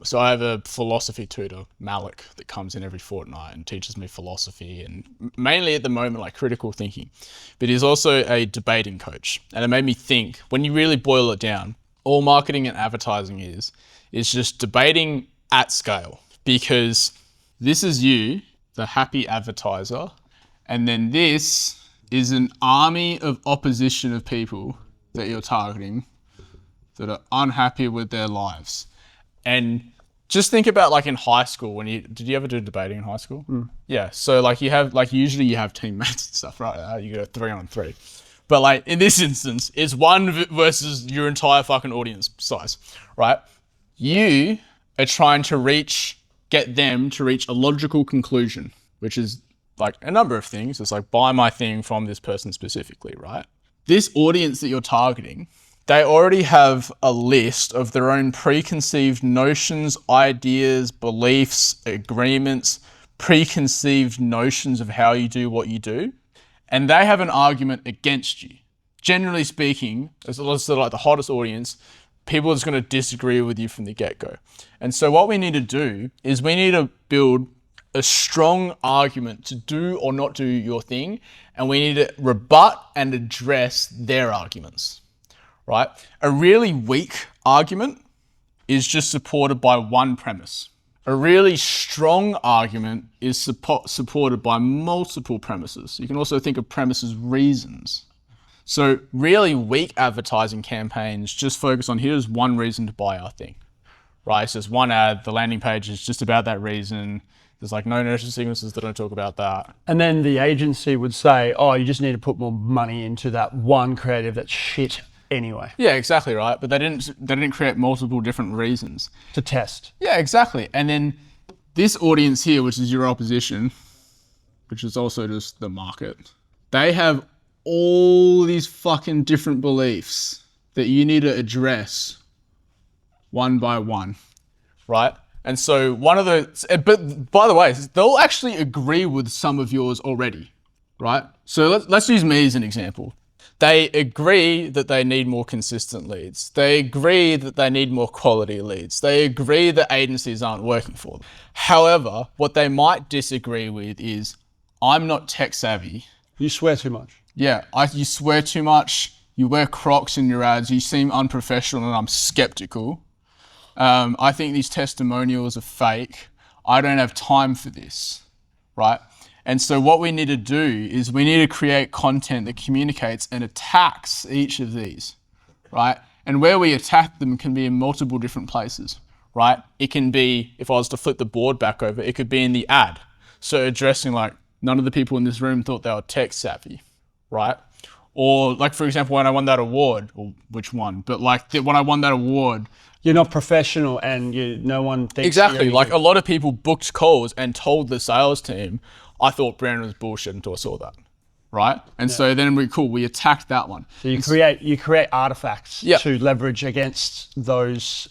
So I have a philosophy tutor, Malik, that comes in every fortnight and teaches me philosophy and mainly at the moment like critical thinking. But he's also a debating coach. And it made me think, when you really boil it down, all marketing and advertising is just debating at scale. Because this is you, the happy advertiser, and then this is an army of opposition of people that you're targeting that are unhappy with their lives. And just think about like in high school, did you ever do debating in high school? Yeah. So like usually you have teammates and stuff, right? You go 3-on-3. But like in this instance, it's one versus your entire fucking audience size, right? You are trying to get them to reach a logical conclusion, which is like a number of things. It's like, buy my thing from this person specifically, right? This audience that you're targeting, they already have a list of their own preconceived notions, ideas, beliefs, agreements, preconceived notions of how you do what you do. And they have an argument against you. Generally speaking, as like the hottest audience, people are just going to disagree with you from the get-go. And so what we need to do is we need to build a strong argument to do or not do your thing. And we need to rebut and address their arguments. Right? A really weak argument is just supported by one premise. A really strong argument is supported by multiple premises. You can also think of premise as reasons. So really weak advertising campaigns just focus on here's one reason to buy our thing. Right? So it's one ad, the landing page is just about that reason. There's like no nurture sequences that don't talk about that. And then the agency would say, oh, you just need to put more money into that one creative that's shit anyway. Yeah, exactly right. But they didn't create multiple different reasons to test. Yeah, exactly. And then this audience here, which is your opposition, which is also just the market, they have all these fucking different beliefs that you need to address one by one, right? And so one of those, but by the way, they'll actually agree with some of yours already, right? So let's use me as an example. They agree that they need more consistent leads. They agree that they need more quality leads. They agree that agencies aren't working for them. However, what they might disagree with is, I'm not tech savvy. You swear too much. Yeah, you swear too much. You wear Crocs in your ads. You seem unprofessional and I'm skeptical. I think these testimonials are fake. I don't have time for this, right? And so what we need to do is we need to create content that communicates and attacks each of these, right? And where we attack them can be in multiple different places, right? It can be, if I was to flip the board back over, it could be in the ad. So addressing like, none of the people in this room thought they were tech savvy, right? Or like, for example, when I won that award, or which one, but like when I won that award, you're not professional and no one thinks. Exactly. Like a lot of people booked calls and told the sales team, I thought Brandon was bullshit until I saw that, right? And so then we attacked that one. So you create artifacts to leverage against those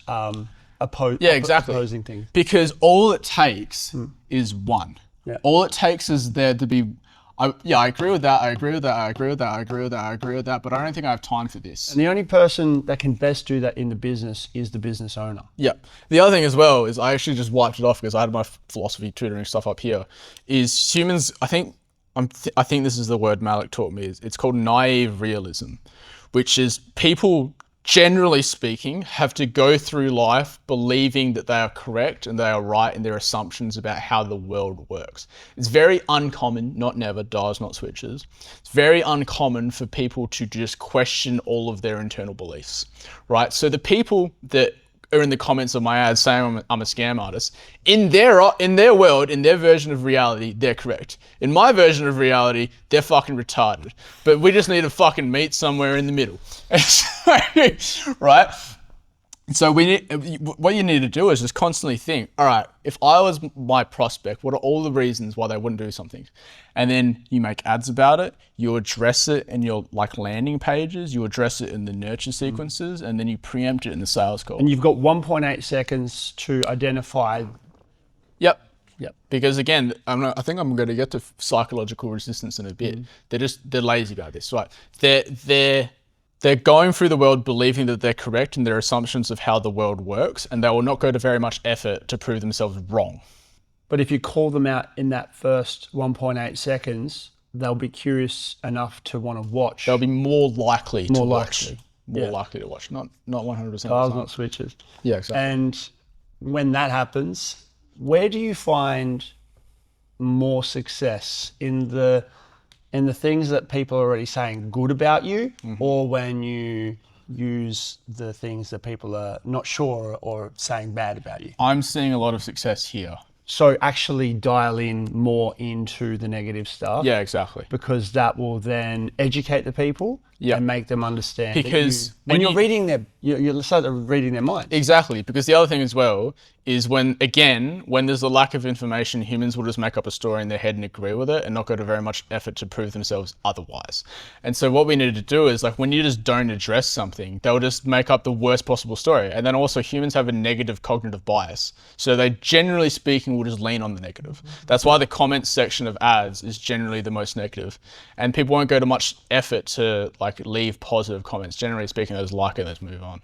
opposing things. Because all it takes is one. Yeah. All it takes is there to be. I agree with that. I agree with that. I agree with that. I agree with that. I agree with that. But I don't think I have time for this. And the only person that can best do that in the business is the business owner. Yeah. The other thing as well is I actually just wiped it off because I had my philosophy tutoring stuff up here. Is humans? I think this is the word Malik taught me. It's called naive realism, which is people, generally speaking, have to go through life believing that they are correct and they are right in their assumptions about how the world works. It's very uncommon, not never, dials not switches. It's very uncommon for people to just question all of their internal beliefs, right? So the people that are in the comments of my ads saying I'm a scam artist, in their world, in their version of reality, they're correct. In my version of reality, they're fucking retarded. But we just need to fucking meet somewhere in the middle. Right? So what you need to do is just constantly think, all right, if I was my prospect, what are all the reasons why they wouldn't do something? And then you make ads about it, you address it in your like landing pages, you address it in the nurture sequences, and then you preempt it in the sales call. And you've got 1.8 seconds to identify. Yep. Because again, I think I'm going to get to psychological resistance in a bit. They're lazy about this, right? They're going through the world believing that they're correct in their assumptions of how the world works, and they will not go to very much effort to prove themselves wrong. But if you call them out in that first 1.8 seconds, they'll be curious enough to want to watch. They'll be more likely to watch. likely. More likely to watch. Not 100%. Cars, not switches. Yeah, exactly. And when that happens, where do you find more success in the things that people are already saying good about you, or when you use the things that people are not sure or saying bad about you? I'm seeing a lot of success here. So actually dial in more into the negative stuff. Yeah, exactly. Because that will then educate the people and make them understand. Because when you're reading you're sort of reading their minds. Exactly. Because the other thing as well is when there's a lack of information, humans will just make up a story in their head and agree with it and not go to very much effort to prove themselves otherwise. And so what we need to do is, like, when you just don't address something, they'll just make up the worst possible story. And then also humans have a negative cognitive bias. So they, generally speaking, will just lean on the negative. That's why the comments section of ads is generally the most negative. And people won't go to much effort to, like, leave positive comments. Generally speaking, they just like it, let's move on.